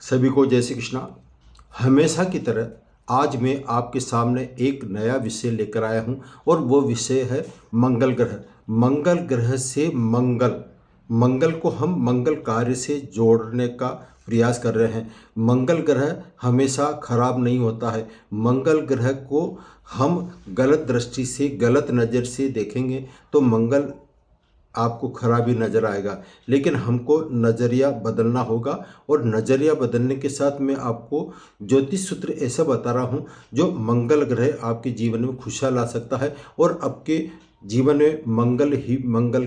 सभी को जय श्री कृष्णा। हमेशा की तरह आज मैं आपके सामने एक नया विषय लेकर आया हूं और वो विषय है मंगल ग्रह। मंगल ग्रह से मंगल को हम मंगल कार्य से जोड़ने का प्रयास कर रहे हैं। मंगल ग्रह हमेशा खराब नहीं होता है। मंगल ग्रह को हम गलत दृष्टि से, गलत नज़र से देखेंगे तो मंगल आपको खराब ही नज़र आएगा। लेकिन हमको नज़रिया बदलना होगा और नज़रिया बदलने के साथ मैं आपको ज्योतिष सूत्र ऐसा बता रहा हूँ जो मंगल ग्रह आपके जीवन में खुशहाल ला सकता है और आपके जीवन में मंगल ही मंगल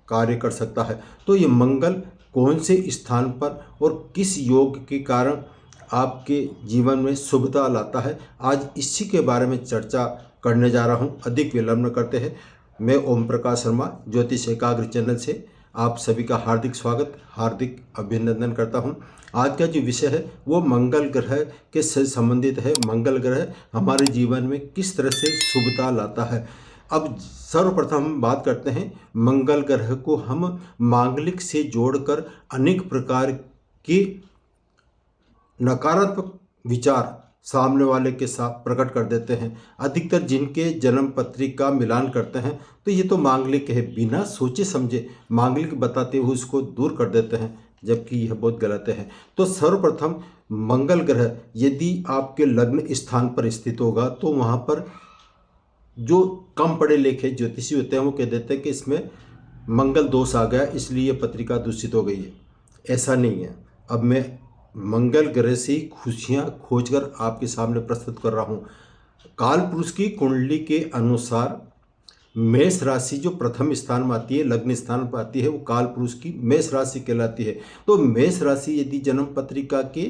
कार्य कर सकता है। तो ये मंगल कौन से स्थान पर और किस योग के कारण आपके जीवन में शुभता लाता है, आज इसी के बारे में चर्चा करने जा रहा हूँ। अधिक विलंब न करते हैं, मैं ओम प्रकाश शर्मा ज्योतिष एकाग्र चैनल से आप सभी का हार्दिक स्वागत, हार्दिक अभिनंदन करता हूं। आज का जो विषय है वो मंगल ग्रह के से संबंधित है। मंगल ग्रह हमारे जीवन में किस तरह से शुभता लाता है। अब सर्वप्रथम हम बात करते हैं मंगल ग्रह को हम मांगलिक से जोड़कर अनेक प्रकार के नकारात्मक विचार सामने वाले के साथ प्रकट कर देते हैं। अधिकतर जिनके जन्म पत्रिका मिलान करते हैं तो ये तो मांगलिक है, बिना सोचे समझे मांगलिक बताते हुए उसको दूर कर देते हैं, जबकि यह बहुत गलत है। तो सर्वप्रथम मंगल ग्रह यदि आपके लग्न स्थान पर स्थित होगा तो वहाँ पर जो कम पढ़े लिखे ज्योतिषी होते हैं वो कह देते हैं कि इसमें मंगल दोष आ गया, इसलिए पत्रिका दूषित हो गई है। ऐसा नहीं है। अब मैं मंगल ग्रह से खुशियाँ खोजकर आपके सामने प्रस्तुत कर रहा हूँ। काल पुरुष की कुंडली के अनुसार मेष राशि जो प्रथम स्थान में आती है, लग्न स्थान पर आती है, वो काल पुरुष की मेष राशि कहलाती है। तो मेष राशि यदि जन्म पत्रिका के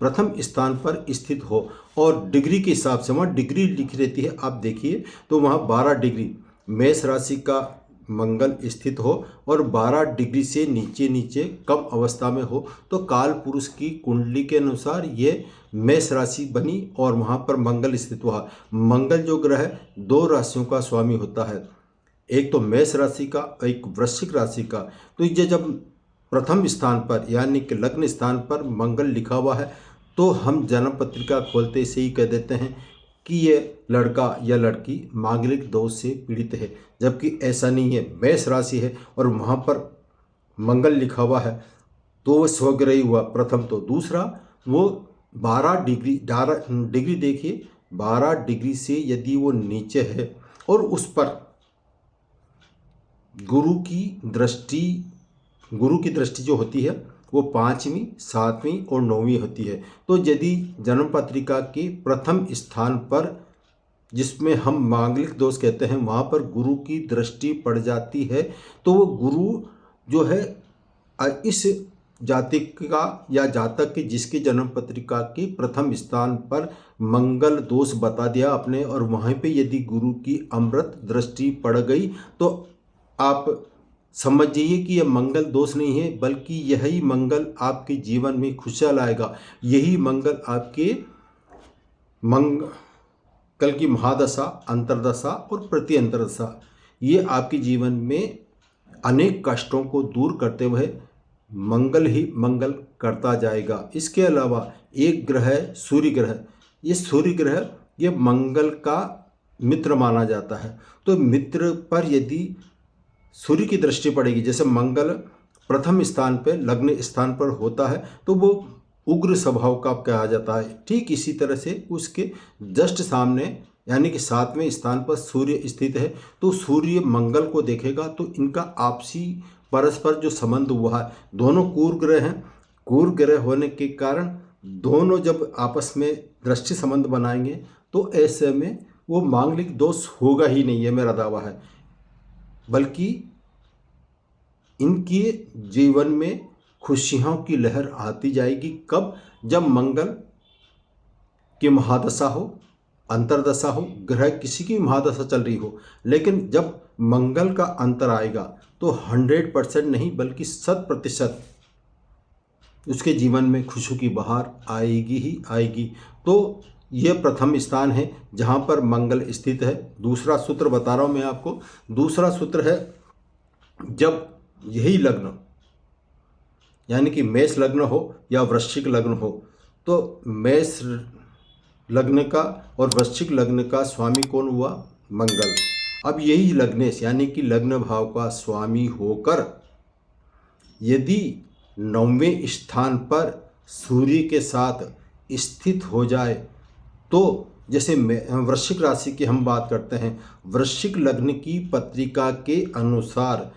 प्रथम स्थान पर स्थित हो और डिग्री के हिसाब से वहाँ डिग्री लिखी रहती है, आप देखिए तो वहाँ 12 डिग्री मेष राशि का मंगल स्थित हो और 12 डिग्री से नीचे नीचे कम अवस्था में हो तो काल पुरुष की कुंडली के अनुसार ये मेष राशि बनी और वहाँ पर मंगल स्थित हुआ। मंगल जो ग्रह है 2 राशियों का स्वामी होता है, एक तो मेष राशि का, एक वृश्चिक राशि का। तो ये जब प्रथम स्थान पर यानी कि लग्न स्थान पर मंगल लिखा हुआ है तो हम जन्म पत्रिका खोलते से ही कह देते हैं कि ये लड़का या लड़की मांगलिक दोष से पीड़ित है, जबकि ऐसा नहीं है। मेष राशि है और वहाँ पर मंगल लिखा हुआ है तो वह स्वग्रही हुआ प्रथम। तो दूसरा वो 12 डिग्री देखिए, 12 डिग्री से यदि वो नीचे है और उस पर गुरु की दृष्टि जो होती है वो 5वीं, 7वीं और 9वीं होती है। तो यदि जन्म पत्रिका के प्रथम स्थान पर जिसमें हम मांगलिक दोष कहते हैं वहाँ पर गुरु की दृष्टि पड़ जाती है तो वो गुरु जो है इस जातक का या जातक के जिसके जन्म पत्रिका के प्रथम स्थान पर मंगल दोष बता दिया आपने और वहाँ पे यदि गुरु की अमृत दृष्टि पड़ गई तो आप समझ जाइए कि यह मंगल दोष नहीं है, बल्कि यही मंगल आपके जीवन में खुशहाल लाएगा। यही मंगल आपके कल की महादशा, अंतरदशा और प्रति अंतरदशा ये आपके जीवन में अनेक कष्टों को दूर करते हुए मंगल ही मंगल करता जाएगा। इसके अलावा एक ग्रह है सूर्य ग्रह। ये सूर्य ग्रह ये मंगल का मित्र माना जाता है। तो मित्र पर यदि सूर्य की दृष्टि पड़ेगी, जैसे मंगल प्रथम स्थान पर लग्न स्थान पर होता है तो वो उग्र स्वभाव का कहा जाता है। ठीक इसी तरह से उसके जस्ट सामने यानी कि 7वें स्थान पर सूर्य स्थित है तो सूर्य मंगल को देखेगा तो इनका आपसी परस्पर जो संबंध हुआ है, दोनों क्रूर ग्रह हैं। क्रूर ग्रह होने के कारण दोनों जब आपस में दृष्टि संबंध बनाएंगे तो ऐसे में वो मांगलिक दोष होगा ही नहीं, ये मेरा दावा है, बल्कि इनके जीवन में खुशियों की लहर आती जाएगी। कब? जब मंगल की महादशा हो, अंतरदशा हो, ग्रह किसी की महादशा चल रही हो, लेकिन जब मंगल का अंतर आएगा तो 100% नहीं बल्कि 100% उसके जीवन में खुशियों की बहार आएगी ही आएगी। तो यह प्रथम स्थान है जहाँ पर मंगल स्थित है। दूसरा सूत्र बता रहा हूँ मैं आपको। दूसरा सूत्र है जब यही लग्न यानी कि मेष लग्न हो या वृश्चिक लग्न हो, तो मेष लग्न का और वृश्चिक लग्न का स्वामी कौन हुआ? मंगल। अब यही लग्नेश यानी कि लग्न भाव का स्वामी होकर यदि 9वें स्थान पर सूर्य के साथ स्थित हो जाए, तो जैसे वृश्चिक राशि की हम बात करते हैं, वृश्चिक लग्न की पत्रिका के अनुसार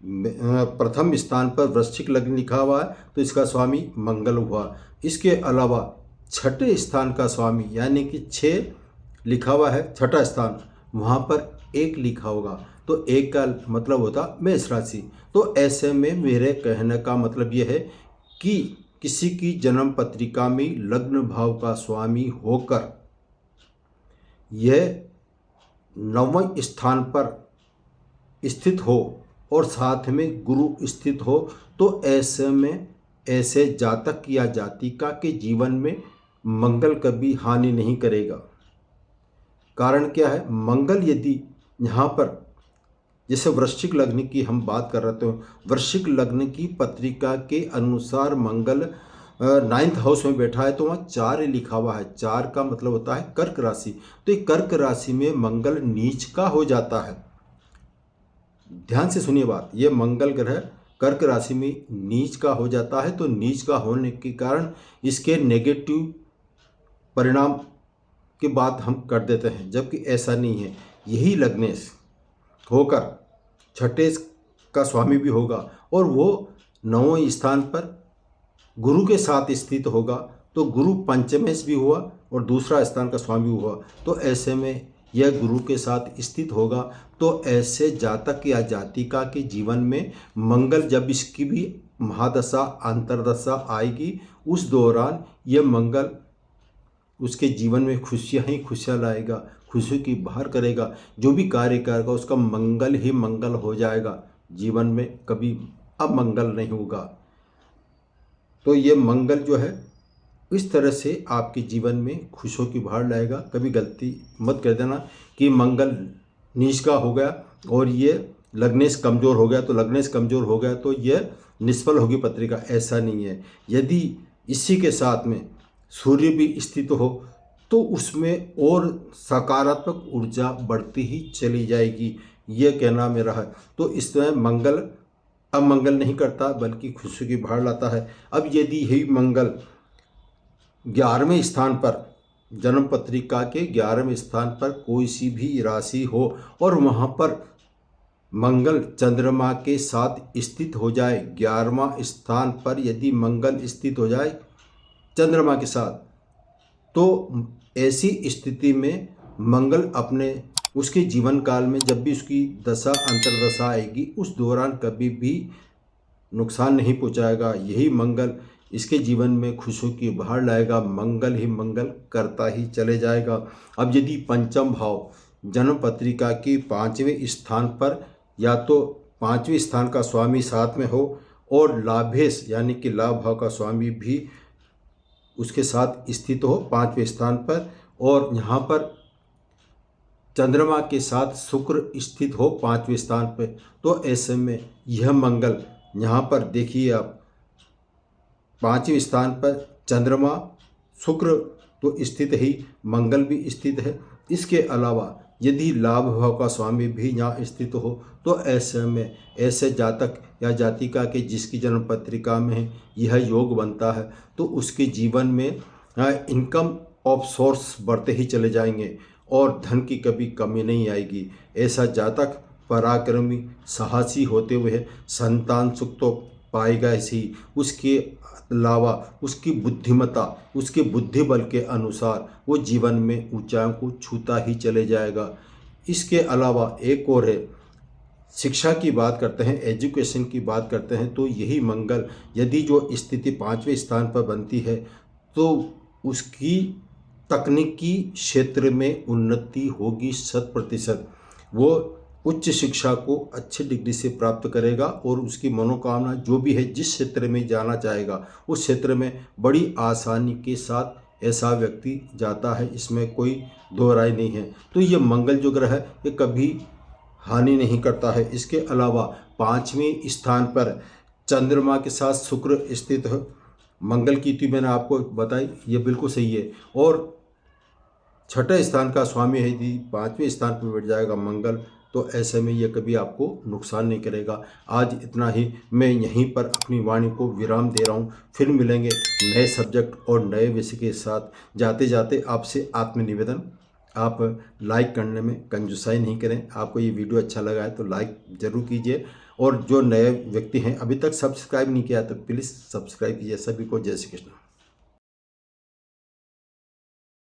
प्रथम स्थान पर वृश्चिक लग्न लिखा हुआ है तो इसका स्वामी मंगल हुआ। इसके अलावा छठे स्थान का स्वामी यानी कि 6 लिखा हुआ है, छठा स्थान, वहाँ पर 1 लिखा होगा तो 1 का मतलब होता मेष राशि। तो ऐसे में मेरे कहने का मतलब यह है कि किसी की जन्म पत्रिका में लग्न भाव का स्वामी होकर यह 9वें स्थान पर स्थित हो और साथ में गुरु स्थित हो, तो ऐसे में ऐसे जातक या जातिका के जीवन में मंगल कभी हानि नहीं करेगा। कारण क्या है? मंगल यदि यहाँ पर जैसे वृश्चिक लग्न की हम बात कर रहे थे, वृश्चिक लग्न की पत्रिका के अनुसार मंगल 9th हाउस में बैठा है तो वहाँ 4 लिखा हुआ है। 4 का मतलब होता है कर्क राशि। तो ये कर्क राशि में मंगल नीच का हो जाता है। ध्यान से सुनिए बात, ये मंगल ग्रह कर्क राशि में नीच का हो जाता है। तो नीच का होने के कारण इसके नेगेटिव परिणाम की बात हम कर देते हैं, जबकि ऐसा नहीं है। यही लग्नेश होकर छठे का स्वामी भी होगा और वो 9वें स्थान पर गुरु के साथ स्थित होगा, तो गुरु पंचमेश भी हुआ और दूसरा स्थान का स्वामी हुआ। तो ऐसे में यह गुरु के साथ स्थित होगा, तो ऐसे जातक या जातिका के जीवन में मंगल जब इसकी भी महादशा अंतरदशा आएगी, उस दौरान यह मंगल उसके जीवन में खुशियाँ ही खुशियाँ लाएगा, खुशी की बहार करेगा। जो भी कार्य करेगा उसका मंगल ही मंगल हो जाएगा, जीवन में कभी अमंगल नहीं होगा। तो ये मंगल जो है इस तरह से आपके जीवन में खुशियों की बहार लाएगा। कभी गलती मत कर देना कि मंगल नीच का हो गया और ये लग्नेश कमज़ोर हो गया, तो लग्नेश कमज़ोर हो गया तो ये निष्फल होगी पत्रिका। ऐसा नहीं है। यदि इसी के साथ में सूर्य भी स्थित हो तो उसमें और सकारात्मक ऊर्जा बढ़ती ही चली जाएगी, ये कहना मेरा है। तो इसमें मंगल अमंगल नहीं करता बल्कि खुशी की बहार लाता है। अब यदि यही मंगल 11वें स्थान पर, जन्म पत्रिका के 11वें स्थान पर कोई सी भी राशि हो और वहाँ पर मंगल चंद्रमा के साथ स्थित हो जाए, 11वां स्थान पर यदि मंगल स्थित हो जाए चंद्रमा के साथ, तो ऐसी स्थिति में मंगल अपने उसके जीवन काल में जब भी उसकी दशा अंतरदशा आएगी उस दौरान कभी भी नुकसान नहीं पहुंचाएगा। यही मंगल इसके जीवन में खुशियों की बहार लाएगा, मंगल ही मंगल करता ही चले जाएगा। अब यदि पंचम भाव जन्म पत्रिका की 5वें स्थान पर या तो 5वें स्थान का स्वामी साथ में हो और लाभेश यानी कि लाभ भाव का स्वामी भी उसके साथ स्थित हो 5वें स्थान पर, और यहाँ पर चंद्रमा के साथ शुक्र स्थित हो 5वें स्थान पर, तो ऐसे में यह मंगल यहाँ पर देखिए आप 5वें स्थान पर चंद्रमा शुक्र तो स्थित ही, मंगल भी स्थित है। इसके अलावा यदि लाभ भाव का स्वामी भी यहाँ स्थित हो तो ऐसे में ऐसे जातक या जातिका के जिसकी जन्म पत्रिका में यह योग बनता है तो उसके जीवन में इनकम ऑफ सोर्स बढ़ते ही चले जाएंगे और धन की कभी कमी नहीं आएगी। ऐसा जातक पराक्रमी साहसी होते हुए संतान सुख तो पाएगा ही, उसके अलावा उसकी बुद्धिमत्ता, उसके बुद्धि बल के अनुसार वो जीवन में ऊंचाइयों को छूता ही चले जाएगा। इसके अलावा एक और है, शिक्षा की बात करते हैं, एजुकेशन की बात करते हैं, तो यही मंगल यदि जो स्थिति 5वें स्थान पर बनती है तो उसकी तकनीकी क्षेत्र में उन्नति होगी 100%। वो उच्च शिक्षा को अच्छी डिग्री से प्राप्त करेगा और उसकी मनोकामना जो भी है, जिस क्षेत्र में जाना चाहेगा उस क्षेत्र में बड़ी आसानी के साथ ऐसा व्यक्ति जाता है, इसमें कोई दो राय नहीं है। तो ये मंगल जो ग्रह है ये कभी हानि नहीं करता है। इसके अलावा 5वें स्थान पर चंद्रमा के साथ शुक्र स्थित है, मंगल की युति मैंने आपको बताई, ये बिल्कुल सही है। और छठे स्थान का स्वामी है यदि 5वें स्थान पर बैठ जाएगा मंगल, तो ऐसे में ये कभी आपको नुकसान नहीं करेगा। आज इतना ही, मैं यहीं पर अपनी वाणी को विराम दे रहा हूँ। फिर मिलेंगे नए सब्जेक्ट और नए विषय के साथ। जाते जाते आपसे आत्मनिवेदन, आप लाइक करने में कंजूसाई नहीं करें। आपको ये वीडियो अच्छा लगा है तो लाइक ज़रूर कीजिए, और जो नए व्यक्ति हैं अभी तक सब्सक्राइब नहीं किया तो प्लीज़ सब्सक्राइब कीजिए। सभी को जय श्री कृष्ण।